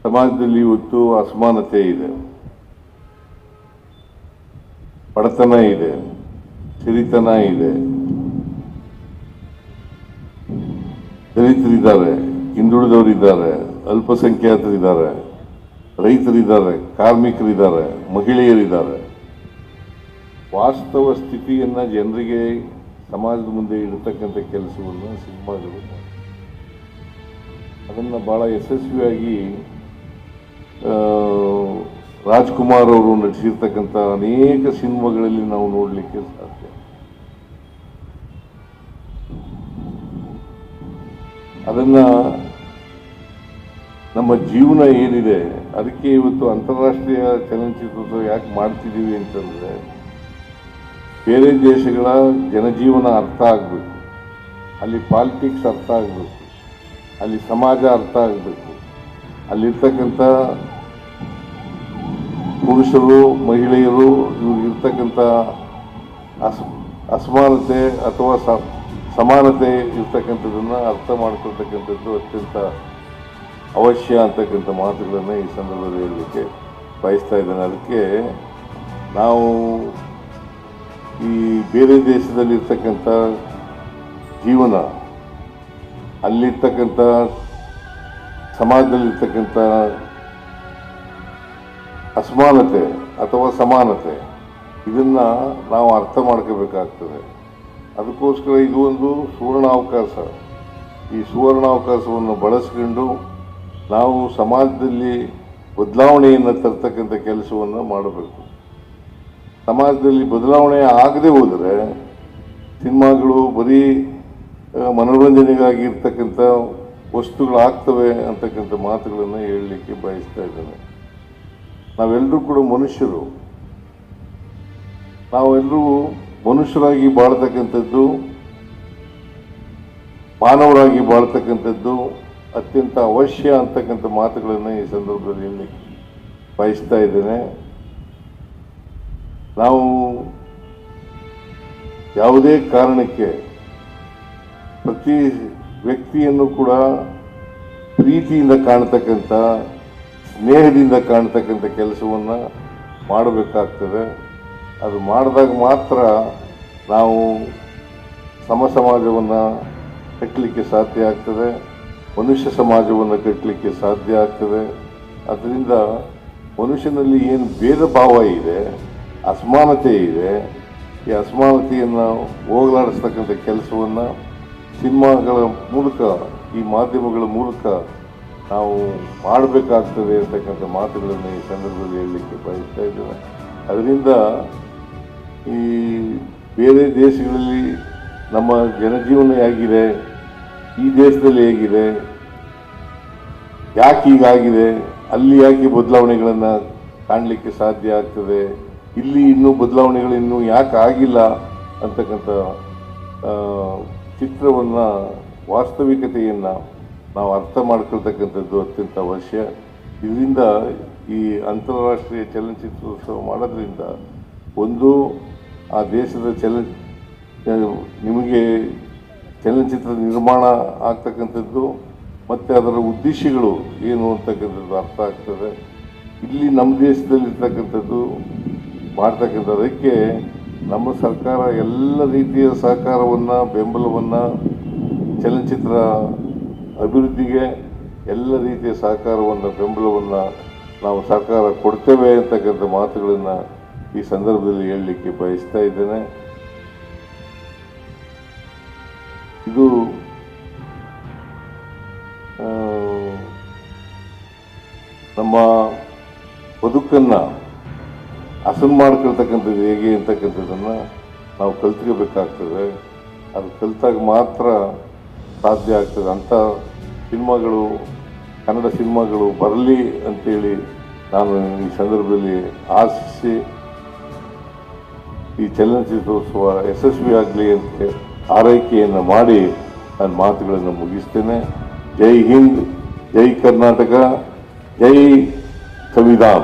ಸಮಾಜದಲ್ಲಿ ಇವತ್ತು ಅಸಮಾನತೆ ಇದೆ, ಬಡತನ ಇದೆ, ಸಿರಿತನ ಇದೆ, ದಲಿತರಿದ್ದಾರೆ, ಹಿಂದುಳಿದವರಿದ್ದಾರೆ, ಅಲ್ಪಸಂಖ್ಯಾತರಿದ್ದಾರೆ, ರೈತರಿದ್ದಾರೆ, ಕಾರ್ಮಿಕರಿದ್ದಾರೆ, ಮಹಿಳೆಯರಿದ್ದಾರೆ. ವಾಸ್ತವ ಸ್ಥಿತಿಯನ್ನು ಜನರಿಗೆ ಸಮಾಜದ ಮುಂದೆ ಇಡತಕ್ಕಂಥ ಕೆಲಸವನ್ನು ಸಿನಿಮಾಗಳು ಅದನ್ನು ಭಾಳ ಯಶಸ್ವಿಯಾಗಿ ರಾಜ್ಕುಮಾರ್ ಅವರು ನಟಿಸಿರ್ತಕ್ಕಂಥ ಅನೇಕ ಸಿನಿಮಾಗಳಲ್ಲಿ ನಾವು ನೋಡಲಿಕ್ಕೆ ಸಾಧ್ಯ. ಅದನ್ನು ನಮ್ಮ ಜೀವನ ಏನಿದೆ ಅದಕ್ಕೆ ಇವತ್ತು ಅಂತಾರಾಷ್ಟ್ರೀಯ ಚಲನಚಿತ್ರೋತ್ಸವ ಯಾಕೆ ಮಾಡ್ತಿದ್ದೀವಿ ಅಂತಂದರೆ, ಬೇರೆ ದೇಶಗಳ ಜನಜೀವನ ಅರ್ಥ ಆಗಬೇಕು, ಅಲ್ಲಿ ಪಾಲಿಟಿಕ್ಸ್ ಅರ್ಥ ಆಗಬೇಕು, ಅಲ್ಲಿ ಸಮಾಜ ಅರ್ಥ ಆಗಬೇಕು, ಅಲ್ಲಿರ್ತಕ್ಕಂಥ ಪುರುಷರು ಮಹಿಳೆಯರು ಇವ್ರಿಗಿರ್ತಕ್ಕಂಥ ಅಸಮಾನತೆ ಅಥವಾ ಸಮಾನತೆ ಇರ್ತಕ್ಕಂಥದ್ದನ್ನು ಅರ್ಥ ಮಾಡ್ಕೊಳ್ತಕ್ಕಂಥದ್ದು ಅತ್ಯಂತ ಅವಶ್ಯ ಅಂತಕ್ಕಂಥ ಮಾತುಗಳನ್ನು ಈ ಸಂದರ್ಭದಲ್ಲಿ ಹೇಳಲಿಕ್ಕೆ ಬಯಸ್ತಾ ಇದ್ದೇನೆ. ಅದಕ್ಕೆ ನಾವು ಈ ಬೇರೆ ದೇಶದಲ್ಲಿರ್ತಕ್ಕಂಥ ಜೀವನ, ಅಲ್ಲಿರ್ತಕ್ಕಂಥ ಸಮಾಜದಲ್ಲಿರ್ತಕ್ಕಂಥ ಅಸಮಾನತೆ ಅಥವಾ ಸಮಾನತೆ ಇದನ್ನು ನಾವು ಅರ್ಥ ಮಾಡ್ಕೋಬೇಕಾಗ್ತದೆ. ಅದಕ್ಕೋಸ್ಕರ ಇದು ಒಂದು ಸುವರ್ಣಾವಕಾಶ. ಈ ಸುವರ್ಣಾವಕಾಶವನ್ನು ಬಳಸ್ಕೊಂಡು ನಾವು ಸಮಾಜದಲ್ಲಿ ಬದಲಾವಣೆಯನ್ನು ತರ್ತಕ್ಕಂಥ ಕೆಲಸವನ್ನು ಮಾಡಬೇಕು. ಸಮಾಜದಲ್ಲಿ ಬದಲಾವಣೆ ಆಗದೆ ಹೋದರೆ ಸಿನಿಮಾಗಳು ಬರೀ ಮನೋರಂಜನೆಗಾಗಿ ಇರ್ತಕ್ಕಂಥ ವಸ್ತುಗಳಾಗ್ತವೆ ಅಂತಕ್ಕಂಥ ಮಾತುಗಳನ್ನು ಹೇಳಲಿಕ್ಕೆ ಬಯಸ್ತಾ ಇದ್ದೇನೆ. ನಾವೆಲ್ಲರೂ ಕೂಡ ಮನುಷ್ಯರು, ನಾವೆಲ್ಲರೂ ಮನುಷ್ಯರಾಗಿ ಬಾಳ್ತಕ್ಕಂಥದ್ದು, ಮಾನವರಾಗಿ ಬಾಳ್ತಕ್ಕಂಥದ್ದು ಅತ್ಯಂತ ಅವಶ್ಯ ಅಂತಕ್ಕಂಥ ಮಾತುಗಳನ್ನು ಈ ಸಂದರ್ಭದಲ್ಲಿ ಹೇಳಲಿಕ್ಕೆ ಬಯಸ್ತಾ ಇದ್ದೇನೆ. ನಾವು ಯಾವುದೇ ಕಾರಣಕ್ಕೆ ಪ್ರತಿ ವ್ಯಕ್ತಿಯನ್ನು ಕೂಡ ಪ್ರೀತಿಯಿಂದ ಕಾಣ್ತಕ್ಕಂಥ, ಸ್ನೇಹದಿಂದ ಕಾಣ್ತಕ್ಕಂಥ ಕೆಲಸವನ್ನು ಮಾಡಬೇಕಾಗ್ತದೆ. ಅದು ಮಾಡಿದಾಗ ಮಾತ್ರ ನಾವು ಸಮಾಜವನ್ನು ಕಟ್ಟಲಿಕ್ಕೆ ಸಾಧ್ಯ ಆಗ್ತದೆ, ಮನುಷ್ಯ ಸಮಾಜವನ್ನು ಕಟ್ಟಲಿಕ್ಕೆ ಸಾಧ್ಯ ಆಗ್ತದೆ. ಅದರಿಂದ ಮನುಷ್ಯನಲ್ಲಿ ಏನು ಭೇದ ಭಾವ ಇದೆ, ಅಸಮಾನತೆ ಇದೆ, ಈ ಅಸಮಾನತೆಯನ್ನು ಹೋಗಲಾಡಿಸ್ತಕ್ಕಂಥ ಕೆಲಸವನ್ನು ಸಿನಿಮಾಗಳ ಮೂಲಕ, ಈ ಮಾಧ್ಯಮಗಳ ಮೂಲಕ ನಾವು ಮಾಡಬೇಕಾಗ್ತದೆ ಅಂತಕ್ಕಂಥ ಮಾತುಗಳನ್ನು ಈ ಸಂದರ್ಭದಲ್ಲಿ ಹೇಳಲಿಕ್ಕೆ ಬಯಸ್ತಾ ಇದ್ದೇನೆ. ಅದರಿಂದ ಈ ಬೇರೆ ದೇಶಗಳಲ್ಲಿ ನಮ್ಮ ಜನಜೀವನ ಹೇಗಿದೆ, ಈ ದೇಶದಲ್ಲಿ ಹೇಗಿದೆ, ಯಾಕೆ ಹೀಗಾಗಿದೆ, ಅಲ್ಲಿ ಯಾಕೆ ಬದಲಾವಣೆಗಳನ್ನು ಕಾಣಲಿಕ್ಕೆ ಸಾಧ್ಯ ಆಗ್ತದೆ, ಇಲ್ಲಿ ಇನ್ನೂ ಬದಲಾವಣೆಗಳು ಇನ್ನೂ ಯಾಕೆ ಆಗಿಲ್ಲ ಅಂತಕ್ಕಂಥ ಚಿತ್ರವನ್ನು, ವಾಸ್ತವಿಕತೆಯನ್ನು ನಾವು ಅರ್ಥ ಮಾಡ್ಕೊಳ್ತಕ್ಕಂಥದ್ದು ಅತ್ಯಂತ ಅವಶ್ಯ. ಇದರಿಂದ ಈ ಅಂತಾರಾಷ್ಟ್ರೀಯ ಚಲನಚಿತ್ರೋತ್ಸವ ಮಾಡೋದ್ರಿಂದ ಒಂದು ಆ ದೇಶದ ನಿಮಗೆ ಚಲನಚಿತ್ರ ನಿರ್ಮಾಣ ಆಗ್ತಕ್ಕಂಥದ್ದು ಮತ್ತು ಅದರ ಉದ್ದೇಶಗಳು ಏನು ಅಂತಕ್ಕಂಥದ್ದು ಅರ್ಥ ಆಗ್ತದೆ. ಇಲ್ಲಿ ನಮ್ಮ ದೇಶದಲ್ಲಿರ್ತಕ್ಕಂಥದ್ದು ಮಾಡ್ತಕ್ಕಂಥದ್ದಕ್ಕೆ ನಮ್ಮ ಸರ್ಕಾರ ಎಲ್ಲ ರೀತಿಯ ಸಹಕಾರವನ್ನು, ಬೆಂಬಲವನ್ನು, ಚಲನಚಿತ್ರ ಅಭಿವೃದ್ಧಿಗೆ ಎಲ್ಲ ರೀತಿಯ ಸಹಕಾರವನ್ನು, ಬೆಂಬಲವನ್ನು ನಾವು ಸರ್ಕಾರ ಕೊಡ್ತೇವೆ ಅಂತಕ್ಕಂಥ ಮಾತುಗಳನ್ನು ಈ ಸಂದರ್ಭದಲ್ಲಿ ಹೇಳಲಿಕ್ಕೆ ಬಯಸ್ತಾ ಇದ್ದೇನೆ. ಇದು ನಮ್ಮ ಬದುಕನ್ನು ಹಸನು ಮಾಡ್ಕೊಳ್ತಕ್ಕಂಥದ್ದು ಹೇಗೆ ಅಂತಕ್ಕಂಥದ್ದನ್ನು ನಾವು ಕಲ್ತ್ಕೋಬೇಕಾಗ್ತದೆ. ಅದು ಕಲಿತಾಗ ಮಾತ್ರ ಸಾಧ್ಯ ಆಗ್ತದೆ. ಅಂಥ ಸಿನಿಮಾಗಳು, ಕನ್ನಡ ಸಿನಿಮಾಗಳು ಬರಲಿ ಅಂತೇಳಿ ನಾನು ಈ ಸಂದರ್ಭದಲ್ಲಿ ಆಶಿಸಿ ಈ ಚಲನಚಿತ್ರೋತ್ಸವ ಯಶಸ್ವಿಯಾಗಲಿ ಅಂತ ಆರೈಕೆಯನ್ನು ಮಾಡಿ ನಾನು ಮಾತುಗಳನ್ನು ಮುಗಿಸ್ತೇನೆ. ಜೈ ಹಿಂದ್, ಜೈ ಕರ್ನಾಟಕ, ಜೈ ಸಂವಿಧಾನ.